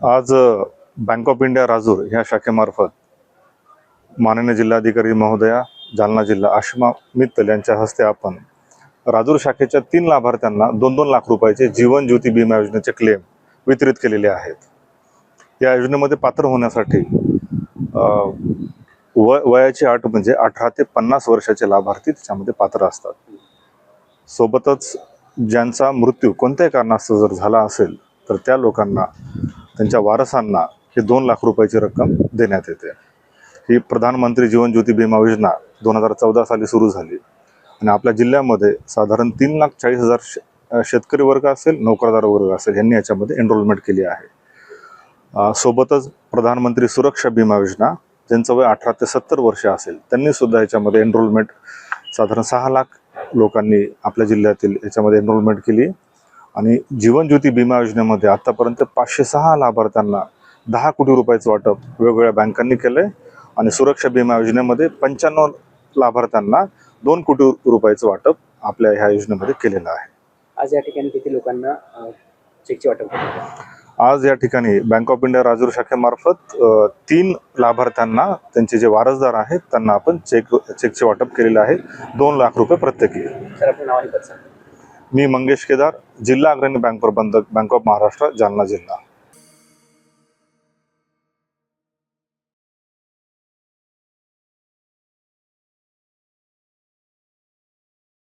आज bank of India Rajur ह्या शाखेमार्फत माननीय जिल्हाधिकारी महोदया जालना जिल्हा आशिमा मित्तल यांच्या हस्ते आपण राजूर शाखेच्या 3 लाभार्थ्यांना 2-2 लाख रुपयाचे जीवन ज्योती विमा योजनेचे क्लेम वितरित केलेले आहेत। या योजनेमध्ये पात्र होण्यासाठी वयाची अट म्हणजे 18 ते 50 वर्षाचे लाभार्थी त्याच्यामध्ये पात्र असतात। सोबतच ज्यांचा मृत्यू कोणत्याही कारणास्तव जर झाला असेल तर त्या लोकांना त्यांच्या वारसांना हे 2 लाख रुपयाची रक्कम देण्यात येते। ही प्रधानमंत्री जीवन ज्योती विमा योजना 2014 साली सुरू झाली आणि आपल्या जिल्ह्यामध्ये साधारण 3,40,000 शेतकरी वर्ग असेल, नोकरदार वर्ग असेल यांनी याच्यामध्ये एनरोलमेंट केली आहे। सोबतच प्रधानमंत्री सुरक्षा विमा योजना ज्यांचं वय 18 ते 70 वर्ष असेल त्यांनी सुद्धा याच्यामध्ये एनरोलमेंट साधारण 6 लाख लोकांनी आपल्या जिल्ह्यातील याच्यामध्ये एनरोलमेंट केली आणि जीवन ज्योती विमा योजनेमध्ये आतापर्यंत 506 लाभार्थ्यांना 10 कोटी रुपयाचं वाटप वेगवेगळ्या बँकांनी केलंय आणि सुरक्षा विमा योजनेमध्ये 95 लाभार्थ्यांना 2 कोटी रुपयाचं वाटप आपल्या ह्या योजनेमध्ये केलेलं आहे। आज या ठिकाणी किती लोकांना चेकचे वाटप केले? आज या ठिकाणी बँक ऑफ इंडिया राजूर शाखेमार्फत 3 लाभार्थ्यांना त्यांचे जे वारसदार आहेत त्यांना आपण चेकचे वाटप केलेले आहे 2 लाख रुपये प्रत्येकी। सर आपलं नाव आणि पत्ता? मी मंगेश केदार, जिल्हा अग्रणी बँक प्रबंधक, बँक ऑफ महाराष्ट्र, जालना जिल्हा।